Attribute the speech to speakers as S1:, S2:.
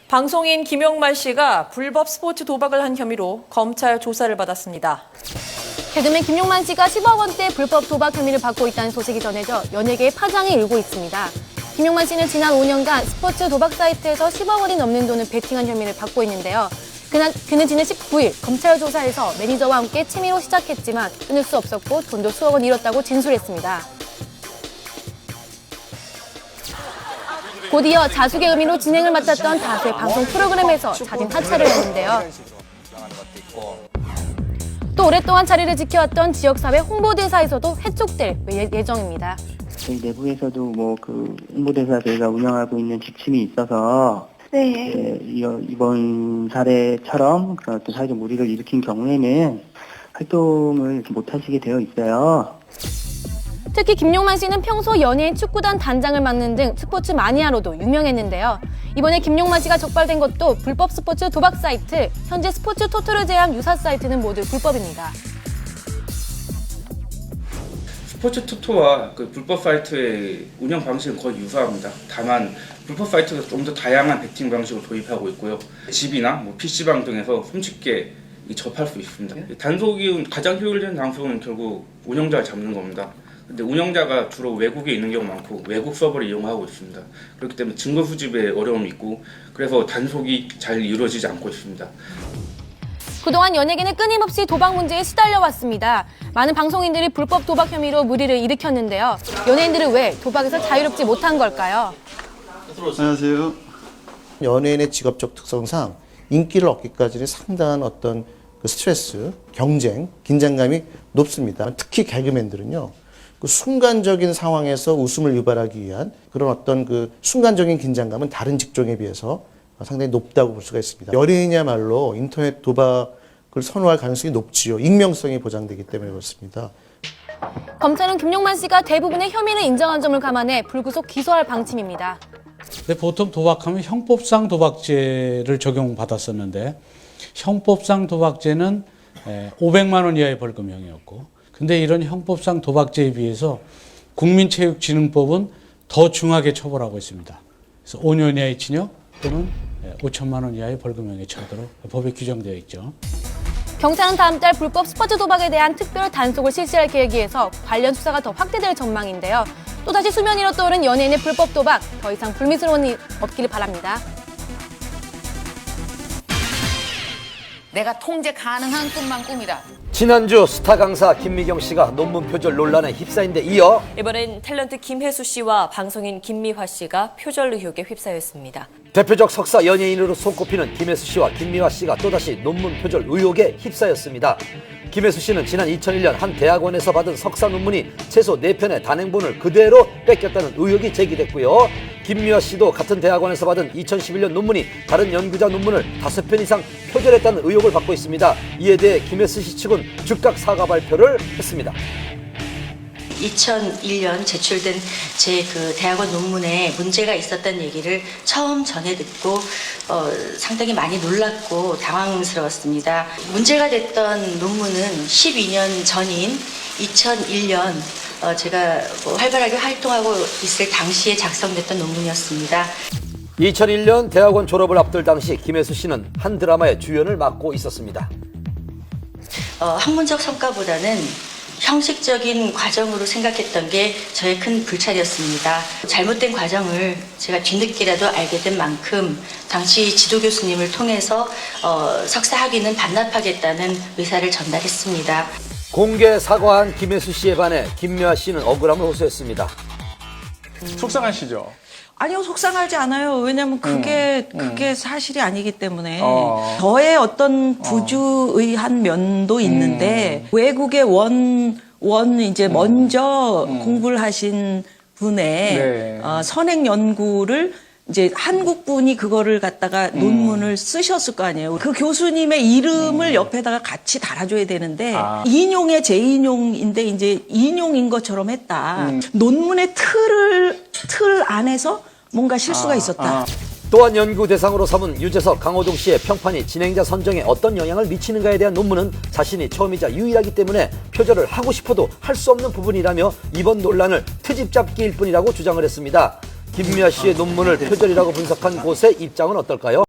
S1: 방송인 김용만 씨가 불법 스포츠 도박을 한 혐의로 검찰 조사를 받았습니다.
S2: 개그맨 김용만 씨가 10억 원대 불법 도박 혐의를 받고 있다는 소식이 전해져 연예계에 파장이 일고 있습니다. 김용만 씨는 지난 5년간 스포츠 도박 사이트에서 10억 원이 넘는 돈을 베팅한 혐의를 받고 있는데요. 그는 지난 19일 검찰 조사에서 매니저와 함께 취미로 시작했지만 끊을 수 없었고 돈도 수억 원 잃었다고 진술했습니다. 곧이어 자숙의 의미로 진행을 맡았던 다수의 방송 프로그램에서 자진 하차를 했는데요. 또 오랫동안 자리를 지켜왔던 지역사회 홍보대사에서도 해촉될 예정입니다.
S3: 저희 내부에서도 홍보대사 저희가 운영하고 있는 지침이 있어서 이번 사례처럼 그런 어떤 사회적 무리를 일으킨 경우에는 활동을 못 하시게 되어 있어요.
S2: 특히 김용만 씨는 평소 연예인 축구단 단장을 맡는 등 스포츠 마니아로도 유명했는데요. 이번에 김용만 씨가 적발된 것도 불법 스포츠 도박 사이트, 현재 스포츠 토토를 제한 유사 사이트는 모두 불법입니다.
S4: 스포츠 토토와 불법 사이트의 운영 방식은 거의 유사합니다. 다만 불법 사이트가 좀 더 다양한 베팅 방식을 도입하고 있고요. 집이나 PC방 등에서 손쉽게 접할 수 있습니다. 단속이 가장 효율적인 방법은 결국 운영자를 잡는 겁니다. 근데 운영자가 주로 외국에 있는 경우 많고 외국 서버를 이용하고 있습니다. 그렇기 때문에 증거 수집에 어려움이 있고 그래서 단속이 잘 이루어지지 않고 있습니다.
S2: 그동안 연예계는 끊임없이 도박 문제에 시달려왔습니다. 많은 방송인들이 불법 도박 혐의로 물의를 일으켰는데요. 연예인들은 왜 도박에서 자유롭지 못한 걸까요?
S5: 안녕하세요.
S6: 연예인의 직업적 특성상 인기를 얻기까지는 상당한 어떤 스트레스, 경쟁, 긴장감이 높습니다. 특히 개그맨들은요. 순간적인 상황에서 웃음을 유발하기 위한 그런 어떤 순간적인 긴장감은 다른 직종에 비해서 상당히 높다고 볼 수가 있습니다. 연예인이야말로 인터넷 도박을 선호할 가능성이 높지요. 익명성이 보장되기 때문에 그렇습니다.
S2: 검찰은 김용만 씨가 대부분의 혐의를 인정한 점을 감안해 불구속 기소할 방침입니다.
S7: 근데 보통 도박하면 형법상 도박죄를 적용받았었는데 형법상 도박죄는 500만 원 이하의 벌금형이었고 근데 이런 형법상 도박죄에 비해서 국민체육진흥법은 더 중하게 처벌하고 있습니다. 그래서 5년 이하의 징역 또는 5천만 원 이하의 벌금형에 처하도록 법에 규정되어 있죠.
S2: 경찰은 다음 달 불법 스포츠 도박에 대한 특별 단속을 실시할 계획이어서 관련 수사가 더 확대될 전망인데요. 또다시 수면 위로 떠오른 연예인의 불법 도박, 더 이상 불미스러운 일 없기를 바랍니다.
S8: 내가 통제 가능한 꿈만 꿈이다.
S9: 지난주 스타 강사 김미경 씨가 논문 표절 논란에 휩싸인 데 이어
S1: 이번엔 탤런트 김혜수 씨와 방송인 김미화 씨가 표절 의혹에 휩싸였습니다.
S9: 대표적 석사 연예인으로 손꼽히는 김혜수 씨와 김미화 씨가 또다시 논문 표절 의혹에 휩싸였습니다. 김혜수 씨는 지난 2001년 한 대학원에서 받은 석사 논문이 최소 4편의 단행본을 그대로 뺏겼다는 의혹이 제기됐고요. 김미화 씨도 같은 대학원에서 받은 2011년 논문이 다른 연구자 논문을 5편 이상 표절했다는 의혹을 받고 있습니다. 이에 대해 김혜수 씨 측은 즉각 사과 발표를 했습니다.
S10: 2001년 제출된 제 대학원 논문에 문제가 있었다는 얘기를 처음 전해 듣고 상당히 많이 놀랐고 당황스러웠습니다. 문제가 됐던 논문은 12년 전인 2001년 제가 활발하게 활동하고 있을 당시에 작성됐던 논문이었습니다.
S9: 2001년 대학원 졸업을 앞둘 당시 김혜수 씨는 한 드라마의 주연을 맡고 있었습니다.
S10: 학문적 성과보다는 형식적인 과정으로 생각했던 게 저의 큰 불찰이었습니다. 잘못된 과정을 제가 뒤늦게라도 알게 된 만큼 당시 지도 교수님을 통해서 석사 학위는 반납하겠다는 의사를 전달했습니다.
S9: 공개 사과한 김혜수 씨에 반해 김미화 씨는 억울함을 호소했습니다.
S5: 속상하시죠?
S11: 아니요, 속상하지 않아요. 왜냐면 그게 사실이 아니기 때문에. 저의 어떤 부주의한 면도 있는데, 외국의 먼저 공부를 하신 분의 선행 연구를 이제 한국 분이 그거를 갖다가 논문을 쓰셨을 거 아니에요. 그 교수님의 이름을 옆에다가 같이 달아줘야 되는데 인용의 재인용인데 이제 인용인 것처럼 했다. 논문의 틀 안에서 뭔가 실수가 있었다.
S9: 또한 연구 대상으로 삼은 유재석, 강호동 씨의 평판이 진행자 선정에 어떤 영향을 미치는가에 대한 논문은 자신이 처음이자 유일하기 때문에 표절을 하고 싶어도 할 수 없는 부분이라며 이번 논란을 트집 잡기일 뿐이라고 주장을 했습니다. 김미화 씨의 논문을 표절이라고 분석한 곳의 입장은 어떨까요?